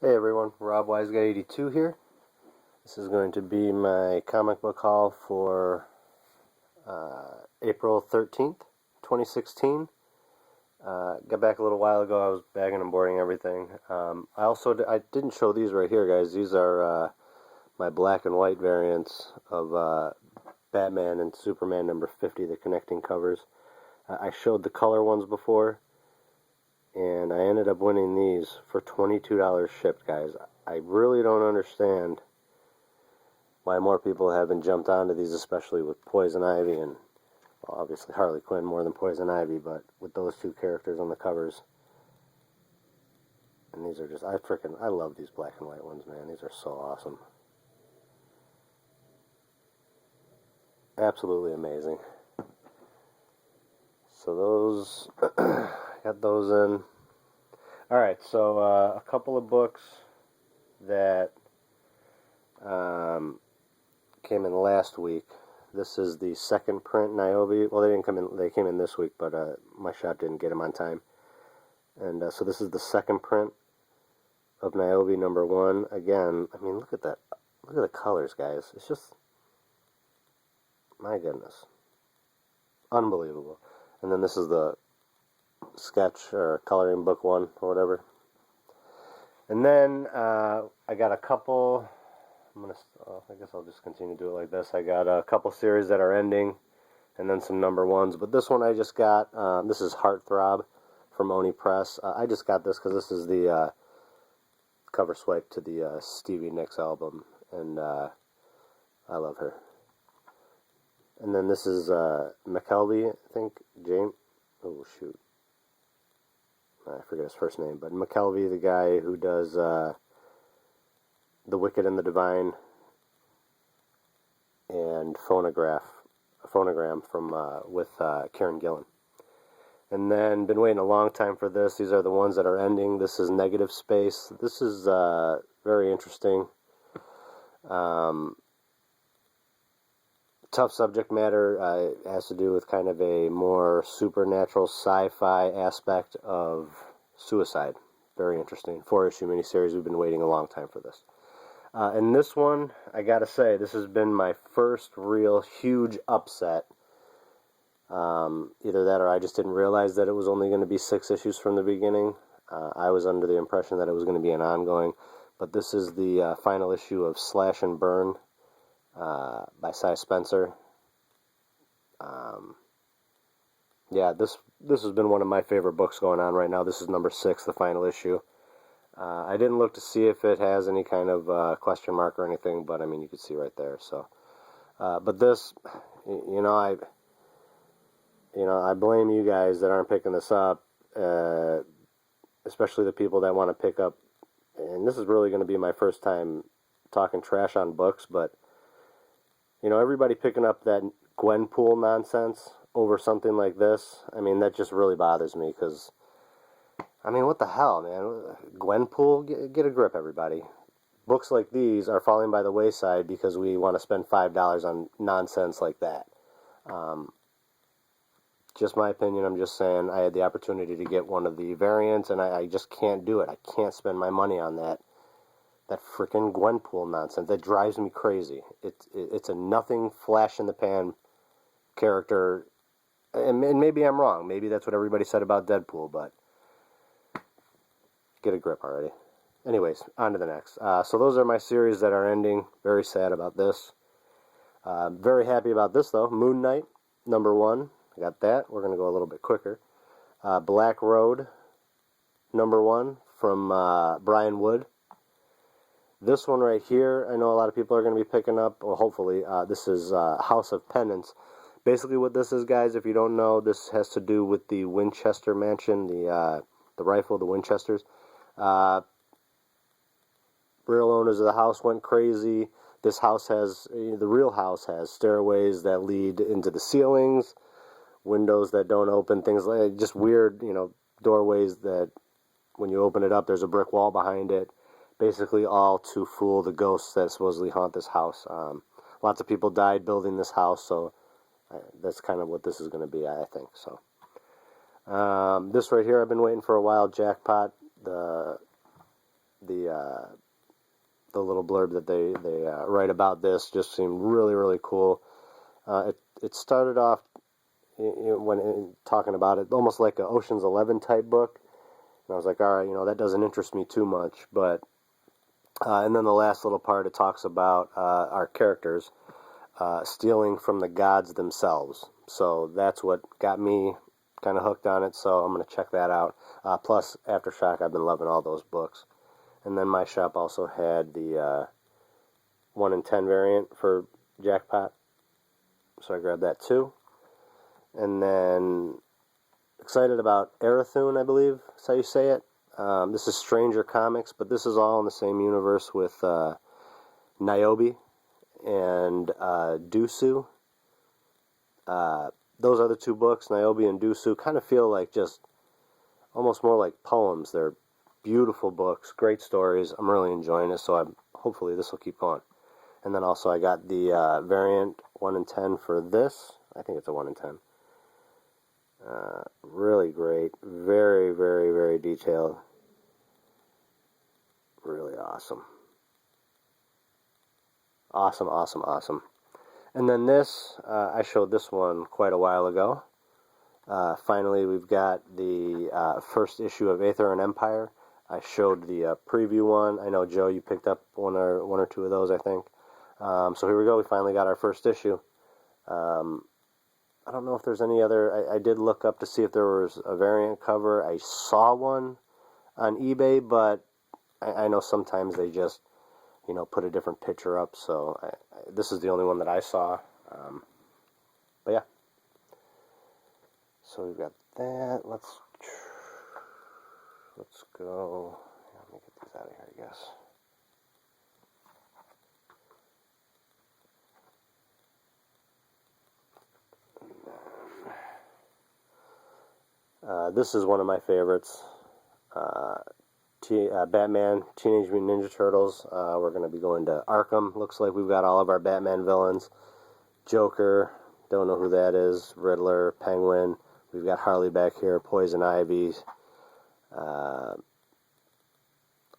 Hey everyone, Rob WiseGuy82 here. This is going to be my comic book haul for April 13th, 2016. Got back a little while ago. I was bagging and boarding everything. I didn't show these right here, guys. These are my black and white variants of Batman and Superman number 50, the connecting covers. I showed the color ones before, and I ended up winning these for $22 shipped, guys. I really don't understand why more people haven't jumped onto these, especially with Poison Ivy and, well, obviously Harley Quinn more than Poison Ivy, but with those two characters on the covers. And these are just, I love these black and white ones, man. These are so awesome. Absolutely amazing. So those, got those in. Alright, so a couple of books that came in last week. This is the second print Niobe. Well, they didn't come in. They came in this week, but my shop didn't get them on time. And so this is the second print of Niobe number 1. Again, I mean, look at that. Look at the colors, guys. It's just, my goodness, unbelievable. And then this is the sketch or coloring book 1 or whatever. And then I got a couple. I guess I'll just continue to do it like this. I got a couple series that are ending, and then some number 1s. But this one I just got. This is Heartthrob from Oni Press. I just got this because this is the cover swipe to the Stevie Nicks album, and I love her. And then this is McKelvey, I think. James. Oh shoot, I forget his first name, but McKelvey, the guy who does The Wicked and the Divine and Phonogram from with Kieran Gillen. And then been waiting a long time for this. These are the ones that are ending. This is Negative Space. This is very interesting. Tough subject matter. It has to do with kind of a more supernatural sci-fi aspect of suicide. Very interesting. 4-issue miniseries. We've been waiting a long time for this. And this one, I gotta say, this has been my first real huge upset. Either that or I just didn't realize that it was only going to be 6 issues from the beginning. I was under the impression that it was going to be an ongoing. But this is the final issue of Slash and Burn by Cy Spencer. Yeah, this has been one of my favorite books going on right now. This is number 6, the final issue. I didn't look to see if it has any kind of question mark or anything, but I mean, you could see right there. So, but this, I blame you guys that aren't picking this up, especially the people that want to pick up. And this is really going to be my first time talking trash on books, but everybody picking up that Gwenpool nonsense over something like this. I mean, that just really bothers me because, I mean, what the hell, man? Gwenpool, get a grip, everybody. Books like these are falling by the wayside because we want to spend $5 on nonsense like that. Just my opinion. I'm just saying I had the opportunity to get one of the variants, and I just can't do it. I can't spend my money on that frickin' Gwenpool nonsense. That drives me crazy. It's a nothing flash in the pan character, and maybe I'm wrong. Maybe that's what everybody said about Deadpool, but get a grip already. Anyways, on to the next. So those are my series that are ending. Very sad about this. Very happy about this, though. Moon Knight, number 1. I got that. We're going to go a little bit quicker. Black Road, number 1, from Brian Wood. This one right here, I know a lot of people are going to be picking up, or hopefully, this is House of Penance. Basically what this is, guys, if you don't know, this has to do with the Winchester mansion, the rifle, the Winchesters. Real owners of the house went crazy. This house the real house has stairways that lead into the ceilings, windows that don't open, things like just weird, doorways that when you open it up, there's a brick wall behind it. Basically all to fool the ghosts that supposedly haunt this house. Lots of people died building this house, so that's kind of what this is going to be, I think. So this right here, I've been waiting for a while. Jackpot, the little blurb that they write about this just seemed really, really cool. It started off when talking about it almost like a Ocean's 11 type book, and I was like, all right, that doesn't interest me too much. But and then the last little part, it talks about our characters stealing from the gods themselves. So that's what got me kind of hooked on it. So I'm going to check that out. Plus, Aftershock, I've been loving all those books. And then my shop also had the 1 in 10 variant for Jackpot, so I grabbed that too. And then excited about Arathun, I believe is how you say it. This is Stranger Comics, but this is all in the same universe with Niobe and Dusu. Those other two books, Niobe and Dusu, kind of feel like just almost more like poems. They're beautiful books, great stories. I'm really enjoying it, so hopefully this will keep going. And then also I got the variant 1 in 10 for this. I think it's a 1 in 10. Really great. Very, very, very detailed. Really awesome. Awesome, awesome, awesome. And then this, I showed this one quite a while ago. Finally, we've got the first issue of Aether and Empire. I showed the preview one. I know, Joe, you picked up one or two of those, I think. So here we go. We finally got our first issue. I don't know if there's any other. I did look up to see if there was a variant cover. I saw one on eBay, but I know sometimes they just, put a different picture up. So this is the only one that I saw. But yeah. So we've got that. Let's go. Let me get these out of here, I guess. This is one of my favorites. Batman, Teenage Mutant Ninja Turtles. We're going to be going to Arkham. Looks like we've got all of our Batman villains. Joker, don't know who that is. Riddler, Penguin. We've got Harley back here, Poison Ivy.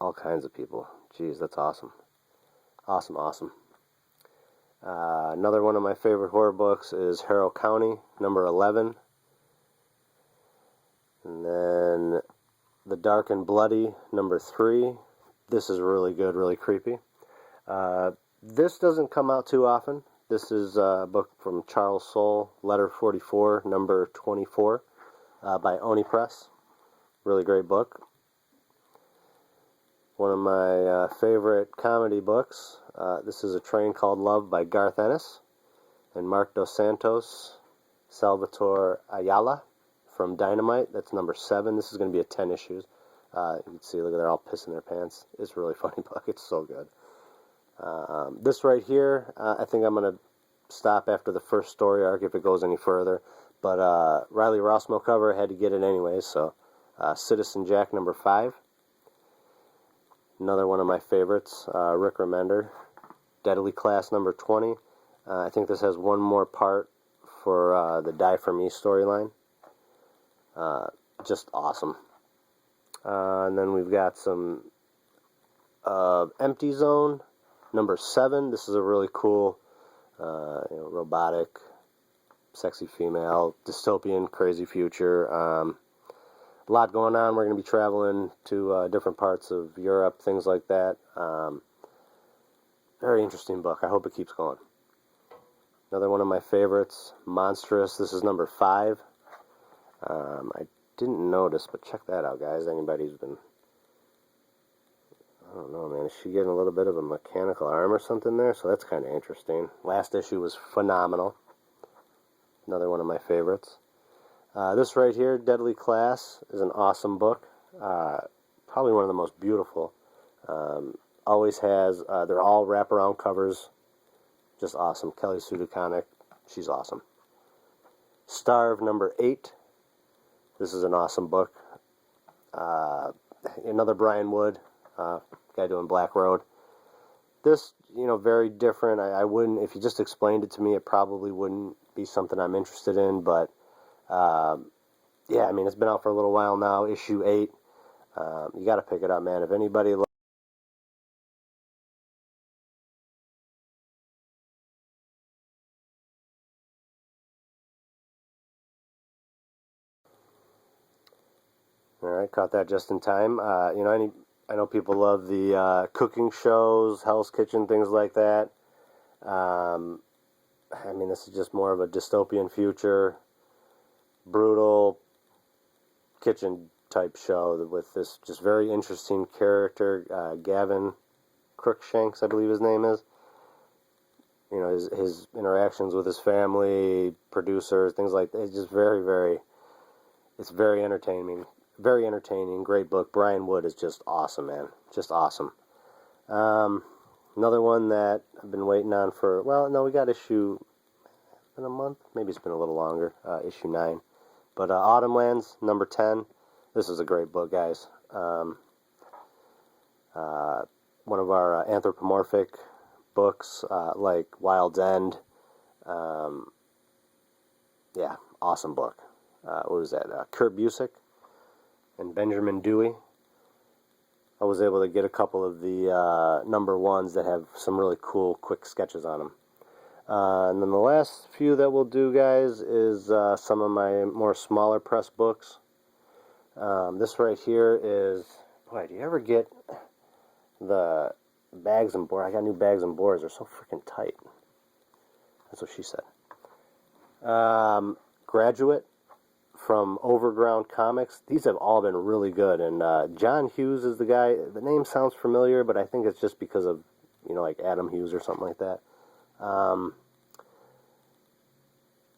All kinds of people. Jeez, that's awesome. Awesome, awesome. Another one of my favorite horror books is Harrow County, number 11. And then The Dark and Bloody, number 3. This is really good, really creepy. This doesn't come out too often. This is a book from Charles Soule, Letter 44, number 24, by Oni Press. Really great book. One of my favorite comedy books. This is A Train Called Love by Garth Ennis and Mark Dos Santos, Salvatore Ayala from Dynamite. That's number 7. This is going to be a 10 issues. You can see, look at, they're all pissing their pants. It's a really funny book. It's so good. This right here, I think I'm going to stop after the first story arc if it goes any further. But Riley Rossmo cover, had to get it anyways. So Citizen Jack number 5. Another one of my favorites, Rick Remender, Deadly Class number 20. I think this has one more part for the Die For Me storyline. Just awesome. And then we've got some Empty Zone number 7. This is a really cool, robotic, sexy female, dystopian, crazy future. A lot going on. We're going to be traveling to different parts of Europe, things like that. Very interesting book. I hope it keeps going. Another one of my favorites, Monstrous. This is number 5. I didn't notice, but check that out, guys. Anybody who's been... I don't know, man. Is she getting a little bit of a mechanical arm or something there? So that's kind of interesting. Last issue was phenomenal. Another one of my favorites. This right here, Deadly Class, is an awesome book. Probably one of the most beautiful. Always has, they're all wraparound covers. Just awesome. Kelly Sue DeConnick, she's awesome. Starve number 8. This is an awesome book. Another Brian Wood, guy doing Black Road. This, very different. I wouldn't, if you just explained it to me, it probably wouldn't be something I'm interested in, but yeah, I mean, it's been out for a little while now, issue 8. You got to pick it up, man. If anybody caught that just in time. I know people love the cooking shows, Hell's Kitchen, things like that. This is just more of a dystopian future, brutal kitchen type show with this just very interesting character, Gavin Crookshanks, I believe his name is. His interactions with his family, producers, things like that. It's just it's very entertaining. Very entertaining, great book. Brian Wood is just awesome, man. Just awesome. Another one that I've been waiting on for, we got issue, it's been a month? Maybe it's been a little longer, issue 9. But Autumnlands, number 10. This is a great book, guys. One of our anthropomorphic books, like Wild's End. Awesome book. What was that? Kurt Busiek and Benjamin Dewey. I was able to get a couple of the number ones that have some really cool, quick sketches on them. And then the last few that we'll do, guys, is some of my more smaller press books. This right here is, boy, do you ever get the bags and boards? I got new bags and boards. They're so freaking tight. That's what she said. Graduate from Overground Comics. These have all been really good. And John Hughes is the guy. The name sounds familiar, but I think it's just because of, like Adam Hughes or something like that.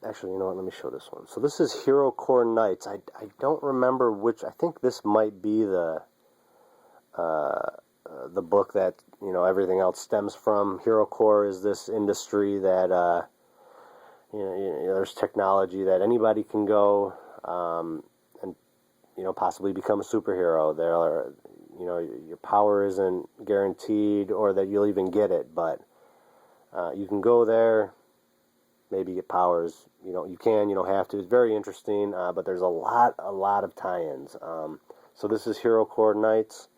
Actually, you know what? Let me show this one. So this is Hero Core Knights. I don't remember which. I think this might be the book that everything else stems from. Hero Core is this industry that there's technology that anybody can go and possibly become a superhero. There are your power isn't guaranteed or that you'll even get it, but you can go there, maybe get powers. You can, you don't have to. It's very interesting, but there's a lot of tie-ins. So this is Hero Core Knights,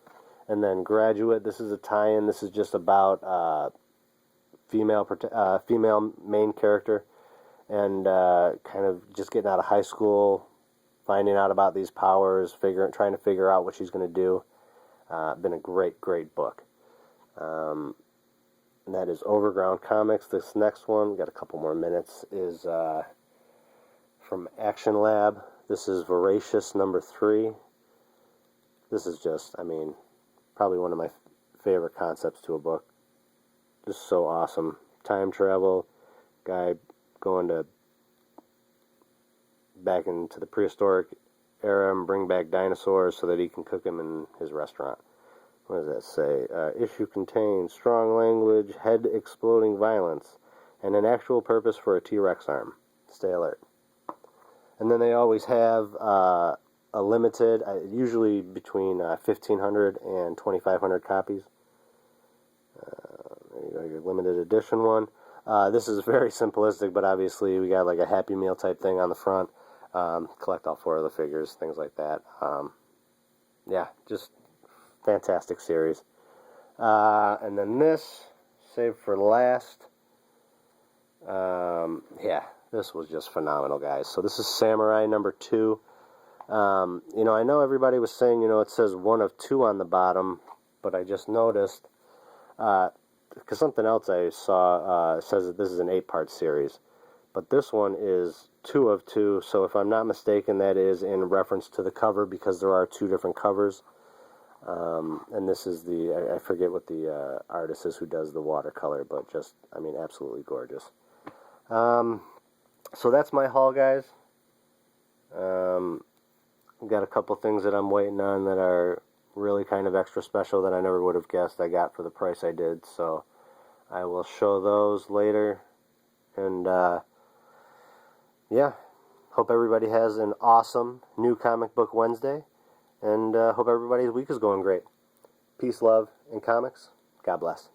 and then Graduate. This is a tie-in. This is just about female main character, and kind of just getting out of high school, finding out about these powers, trying to figure out what she's going to do. Been a great book. And that is Overground Comics. This next one, we got a couple more minutes, is from Action Lab. This is Voracious number 3. This is just, probably one of my favorite concepts to a book. Just so awesome. Time travel, guy going back into the prehistoric era and bring back dinosaurs so that he can cook them in his restaurant. What does that say? Issue contains strong language, head-exploding violence, and an actual purpose for a T-Rex arm. Stay alert. And then they always have a limited, usually between 1,500 and 2,500 copies. There you go, your limited edition one. This is very simplistic, but obviously we got like a Happy Meal type thing on the front. Collect all 4 of the figures, things like that. Just fantastic series. And then this, saved for last. This was just phenomenal, guys. So this is Samurai number 2. I know everybody was saying, it says 1 of 2 on the bottom, but I just noticed, because something else I saw says that this is an 8-part series. But this one is 2 of 2, so if I'm not mistaken, that is in reference to the cover, because there are 2 different covers. And this is I forget what the artist is who does the watercolor, but just, absolutely gorgeous. So that's my haul, guys. Got a couple things that I'm waiting on that are really kind of extra special that I never would have guessed I got for the price I did, so I will show those later. And hope everybody has an awesome new Comic Book Wednesday, and hope everybody's week is going great. Peace, love, and comics. God bless.